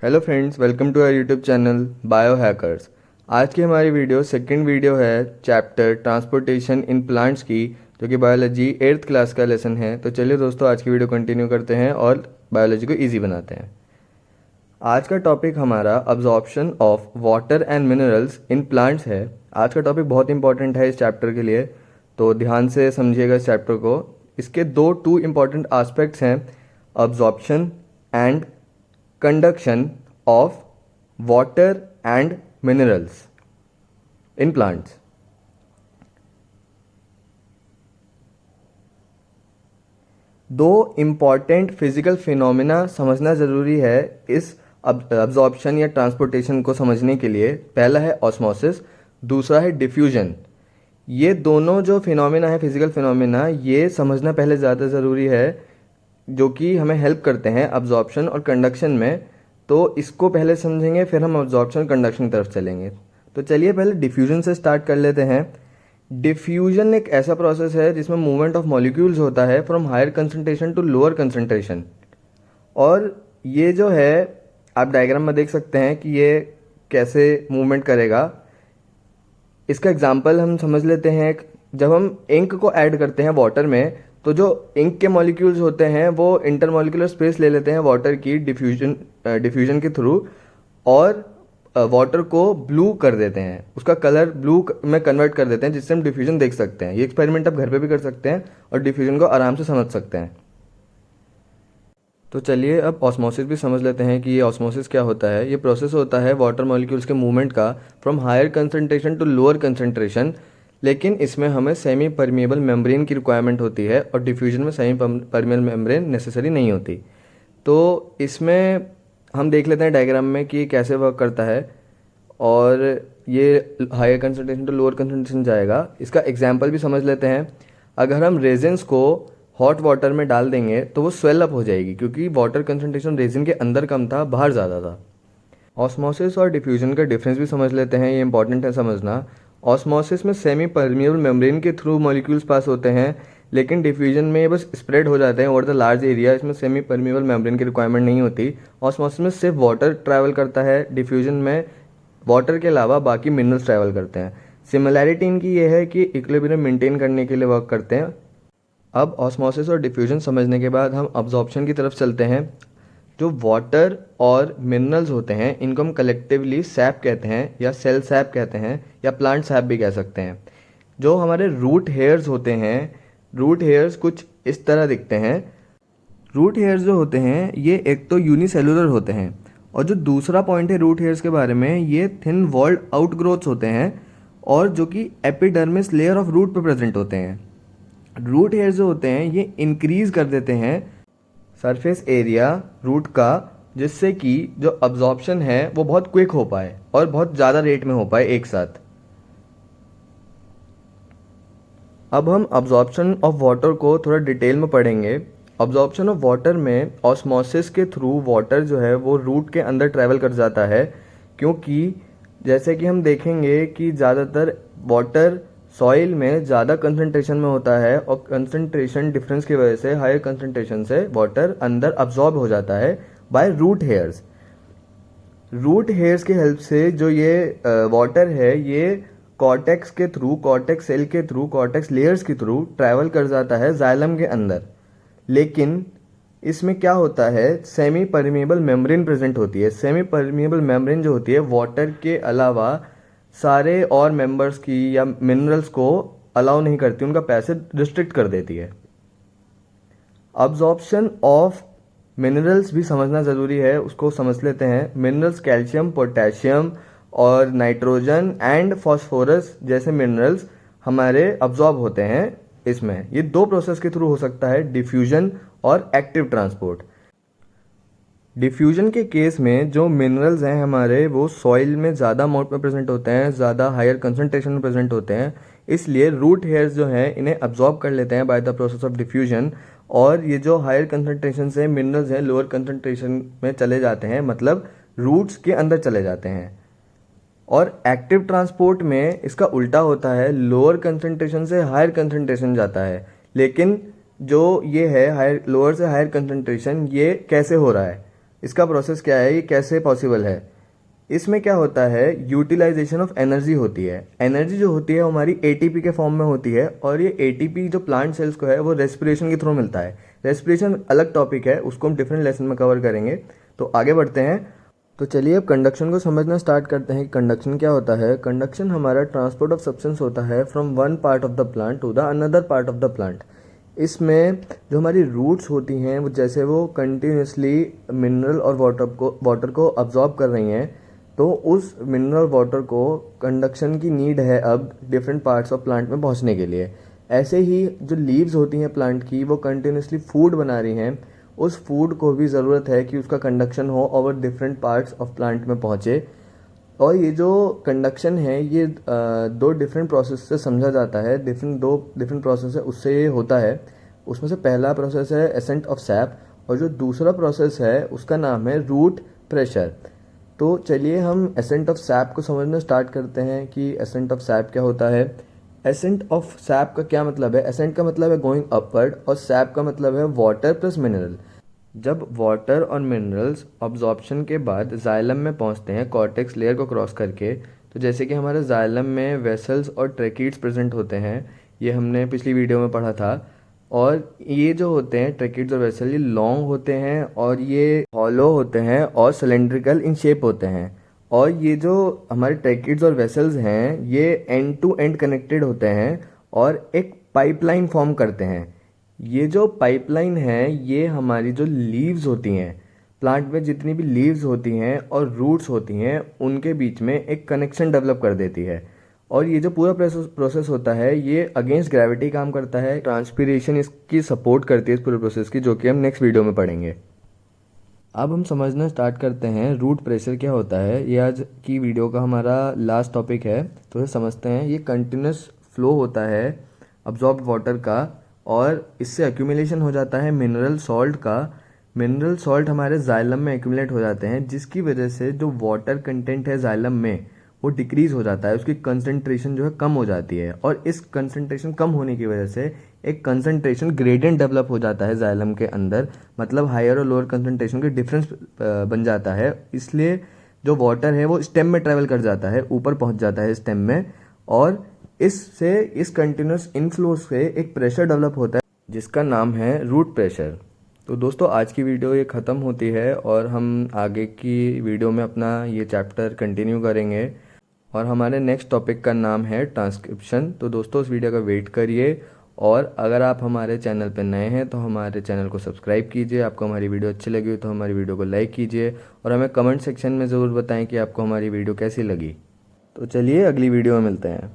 Hello friends, welcome to our YouTube channel Bio Hackers. आज की हमारी वीडियो सेकंड वीडियो है चैप्टर ट्रांसपोर्टेशन इन प्लांट्स की, जो कि बायोलॉजी 8th क्लास का लेसन है। तो चलिए दोस्तों, आज की वीडियो कंटिन्यू करते हैं और बायोलॉजी को ईजी बनाते हैं। आज का टॉपिक हमारा absorption of water and minerals in plants है। आज का टॉपिक बहुत इंपॉर्टेंट है इस चैप्टर के लिए, तो ध्यान से समझिएगा इस चैप्टर को। इसके टू इम्पॉर्टेंट एस्पेक्ट्स हैं, absorption and conduction of water and minerals in plants. दो इम्पॉर्टेंट फिजिकल फिनोमिना समझना ज़रूरी है इस अब्जॉर्प्शन या ट्रांसपोर्टेशन को समझने के लिए। पहला है ऑस्मोसिस, दूसरा है डिफ्यूजन। ये दोनों जो फिनोमिना है, फिजिकल फिनोमिना, ये समझना पहले ज़्यादा ज़रूरी है, जो कि हमें हेल्प करते हैं अब्जॉर्प्शन और कंडक्शन में। तो इसको पहले समझेंगे, फिर हम अब्जॉर्प्शन कंडक्शन की तरफ चलेंगे। तो चलिए पहले डिफ्यूजन से स्टार्ट कर लेते हैं। डिफ्यूजन एक ऐसा प्रोसेस है जिसमें मूवमेंट ऑफ मॉलिक्यूल्स होता है from higher concentration to lower concentration. और ये जो है, आप डायग्राम में देख सकते हैं कि ये कैसे मूवमेंट करेगा। इसका एग्जांपल हम समझ लेते हैं। जब हम इंक को ऐड करते हैं वाटर में, तो जो इंक के मॉलिक्यूल्स होते हैं वो इंटरमॉलिक्यूलर स्पेस ले लेते हैं वाटर की डिफ्यूजन के थ्रू, और वाटर को ब्लू कर देते हैं, उसका कलर ब्लू में कन्वर्ट कर देते हैं, जिससे हम डिफ्यूजन देख सकते हैं। ये एक्सपेरिमेंट आप घर पे भी कर सकते हैं और डिफ्यूजन को आराम से समझ सकते हैं। तो चलिए अब ऑस्मोसिस भी समझ लेते हैं कि ये ऑस्मोसिस क्या होता है। ये प्रोसेस होता है वाटर मॉलिक्यूल्स के मूवमेंट का from higher concentration to lower concentration, लेकिन इसमें हमें सेमी परमिएबल मेम्ब्रेन की रिक्वायरमेंट होती है और डिफ्यूजन में सेमी परमिएबल मेम्ब्रेन नेसेसरी नहीं होती। तो इसमें हम देख लेते हैं डायग्राम में कि ये कैसे वर्क करता है, और ये higher concentration to lower concentration जाएगा। इसका एग्जाम्पल भी समझ लेते हैं। अगर हम रेजिन्स को हॉट वाटर में डाल देंगे तो वो स्वेल अप हो जाएगी, क्योंकि वाटर कंसंट्रेशन रेजिन के अंदर कम था, बाहर ज़्यादा था। ऑस्मोसिस और डिफ्यूजन का डिफरेंस भी समझ लेते हैं, ये इंपॉर्टेंट है समझना। ऑस्मोसिस में सेमी परमिएबल मेम्ब्रेन के थ्रू मॉलिक्यूल्स पास होते हैं, लेकिन डिफ्यूजन में ये बस स्प्रेड हो जाते हैं ओवर द लार्ज एरिया। इसमें सेमी परमिएबल मेम्ब्रेन की रिक्वायरमेंट नहीं होती। ऑस्मोसिस में सिर्फ वाटर ट्रैवल करता है, डिफ्यूजन में वाटर के अलावा बाकी मिनरल्स ट्रैवल करते हैं। सिमिलैरिटी इनकी ये है कि इक्विलिब्रियम मेंटेन करने के लिए वर्क करते हैं। अब ऑस्मोसिस और डिफ्यूजन समझने के बाद हम अब्जॉर्प्शन की तरफ चलते हैं। जो वाटर और मिनरल्स होते हैं, इनको हम कलेक्टिवली सैप कहते हैं, या सेल सैप कहते हैं, या प्लांट सैप भी कह सकते हैं। जो हमारे रूट हेयर्स होते हैं, रूट हेयर्स कुछ इस तरह दिखते हैं। रूट हेयर्स जो होते हैं ये एक तो यूनिसेलुलर होते हैं, और जो दूसरा पॉइंट है रूट हेयर्स के बारे में, ये थिन वॉल्ड आउटग्रोथ्स होते हैं, और जो कि एपिडर्मिस लेयर ऑफ रूट पे प्रेजेंट होते हैं। रूट हेयर्स जो होते हैं ये इंक्रीज कर देते हैं सरफेस एरिया रूट का, जिससे कि जो अब्जॉर्प्शन है वो बहुत क्विक हो पाए और बहुत ज़्यादा रेट में हो पाए एक साथ। अब हम अब्जॉर्प्शन ऑफ वाटर को थोड़ा डिटेल में पढ़ेंगे। अब्जॉर्प्शन ऑफ वाटर में ऑस्मोसिस के थ्रू वाटर जो है वो रूट के अंदर ट्रैवल कर जाता है, क्योंकि जैसे कि हम देखेंगे कि ज़्यादातर वाटर सॉइल में ज़्यादा कंसंट्रेशन में होता है, और कंसंट्रेशन डिफरेंस की वजह से हायर कंसंट्रेशन से वाटर अंदर अब्जॉर्ब हो जाता है by root hairs. Root hairs की हेल्प से जो ये वाटर है, ये कॉर्टेक्स के थ्रू, कॉर्टेक्स सेल के थ्रू, कॉर्टेक्स लेयर्स के थ्रू ट्रैवल कर जाता है जाइलम के अंदर। लेकिन इसमें क्या होता है, सेमी परमिएबल मेम्ब्रेन प्रेजेंट होती है। सेमी परमिएबल मेम्ब्रेन जो होती है वाटर के अलावा सारे और मेंबर्स की या मिनरल्स को अलाउ नहीं करती, उनका पैसेज रिस्ट्रिक्ट कर देती है। अब्जॉर्प्शन ऑफ मिनरल्स भी समझना ज़रूरी है, उसको समझ लेते हैं। मिनरल्स कैल्शियम, पोटेशियम और नाइट्रोजन एंड फॉस्फोरस जैसे मिनरल्स हमारे अब्जॉर्ब होते हैं इसमें। ये दो प्रोसेस के थ्रू हो सकता है, डिफ्यूजन और एक्टिव ट्रांसपोर्ट। डिफ्यूजन के केस में जो मिनरल्स हैं हमारे, वो सॉइल में ज़्यादा अमाउंट में प्रेजेंट होते हैं, ज़्यादा हायर कंसंट्रेशन में प्रेजेंट होते हैं, इसलिए रूट हेयर्स जो हैं इन्हें अब्जॉर्ब कर लेते हैं by the process of diffusion. और ये जो हायर कंसंट्रेशन से मिनरल्स हैं लोअर कंसंट्रेशन में चले जाते हैं, मतलब रूट्स के अंदर चले जाते हैं। और एक्टिव ट्रांसपोर्ट में इसका उल्टा होता है, लोअर कंसंट्रेशन से हायर कंसंट्रेशन जाता है। लेकिन जो ये है हायर, लोअर से हायर कंसंट्रेशन, ये कैसे हो रहा है, इसका प्रोसेस क्या है, ये कैसे पॉसिबल है? इसमें क्या होता है, यूटिलाइजेशन ऑफ एनर्जी होती है। एनर्जी जो होती है वो हमारी एटीपी के फॉर्म में होती है, और ये एटीपी जो प्लांट सेल्स को है वो रेस्पिरेशन के थ्रू मिलता है। रेस्पिरेशन अलग टॉपिक है, उसको हम डिफरेंट लेसन में कवर करेंगे। तो आगे बढ़ते हैं। तो चलिए अब कंडक्शन को समझना स्टार्ट करते हैं कि कंडक्शन क्या होता है। कंडक्शन हमारा ट्रांसपोर्ट ऑफ सब्सटेंस होता है from one part of the plant to the another part of the plant. इसमें जो हमारी रूट्स होती हैं वो जैसे वो कंटिन्यूसली मिनरल और वाटर को अब्जॉर्ब कर रही हैं, तो उस मिनरल वाटर को कंडक्शन की नीड है अब डिफरेंट पार्ट्स ऑफ प्लांट में पहुंचने के लिए। ऐसे ही जो लीव्स होती हैं प्लांट की, वो कंटिन्यूसली फूड बना रही हैं, उस फूड को भी ज़रूरत है कि उसका कंडक्शन हो और डिफरेंट पार्ट्स ऑफ प्लांट में पहुँचे। और ये जो कंडक्शन है ये दो डिफरेंट प्रोसेस से समझा जाता है। डिफरेंट प्रोसेस है उससे ये होता है। उसमें से पहला प्रोसेस है एसेंट ऑफ सैप, और जो दूसरा प्रोसेस है उसका नाम है रूट प्रेशर। तो चलिए हम एसेंट ऑफ सैप को समझना स्टार्ट करते हैं कि एसेंट ऑफ सैप क्या होता है। एसेंट ऑफ सैप का क्या मतलब है? एसेंट का मतलब है गोइंग अपवर्ड, और सैप का मतलब है वाटर प्लस मिनरल। जब वाटर और मिनरल्स अब्जॉर्प्शन के बाद जाइलम में पहुंचते हैं कॉर्टेक्स लेयर को क्रॉस करके, तो जैसे कि हमारे जाइलम में वेसल्स और ट्रैकीड्स प्रेजेंट होते हैं, ये हमने पिछली वीडियो में पढ़ा था। और ये जो होते हैं ट्रैकीड्स और वेसल, ये लॉन्ग होते हैं और ये हॉलो होते हैं और सिलेंड्रिकल इन शेप होते हैं। और ये जो हमारे ट्रैकीड्स और वेसल्स हैं ये एंड टू एंड कनेक्टेड होते हैं और एक पाइपलाइन फॉर्म करते हैं। ये जो पाइपलाइन है ये हमारी जो लीव्स होती हैं, प्लांट में जितनी भी लीव्स होती हैं और रूट्स होती हैं, उनके बीच में एक कनेक्शन डेवलप कर देती है। और ये जो पूरा प्रोसेस होता है ये अगेंस्ट ग्रेविटी काम करता है। ट्रांसपिरेशन इसकी सपोर्ट करती है इस पूरे प्रोसेस की, जो कि हम नेक्स्ट वीडियो में पढ़ेंगे। अब हम समझना स्टार्ट करते हैं रूट प्रेशर क्या होता है। ये आज की वीडियो का हमारा लास्ट टॉपिक है, तो इसे समझते हैं। ये कंटिन्यूस फ्लो होता है अब्जॉर्ब्ड वाटर का, और इससे एक्यूमुलेशन हो जाता है मिनरल सॉल्ट का। मिनरल सॉल्ट हमारे जाइलम में एक्यूमुलेट हो जाते हैं, जिसकी वजह से जो वाटर कंटेंट है जाइलम में वो डिक्रीज हो जाता है, उसकी कंसंट्रेशन जो है कम हो जाती है। और इस कंसंट्रेशन कम होने की वजह से एक कंसंट्रेशन ग्रेडियंट डेवलप हो जाता है जाइलम के अंदर, मतलब हायर और लोअर कंसंट्रेशन के डिफरेंस बन जाता है। इसलिए जो वाटर है वो स्टेम में ट्रेवल कर जाता है, ऊपर पहुंच जाता है स्टेम में, और इससे इस कंटिन्यूस इनफ्लो से एक प्रेशर डेवलप होता है जिसका नाम है रूट प्रेशर। तो दोस्तों आज की वीडियो ये ख़त्म होती है, और हम आगे की वीडियो में अपना ये चैप्टर कंटिन्यू करेंगे, और हमारे नेक्स्ट टॉपिक का नाम है ट्रांसक्रिप्शन। तो दोस्तों उस वीडियो का वेट करिए, और अगर आप हमारे चैनल पर नए हैं तो हमारे चैनल को सब्सक्राइब कीजिए। आपको हमारी वीडियो अच्छी लगी हो तो हमारी वीडियो को लाइक कीजिए, और हमें कमेंट सेक्शन में ज़रूर बताएं कि आपको हमारी वीडियो कैसी लगी। तो चलिए अगली वीडियो में मिलते हैं।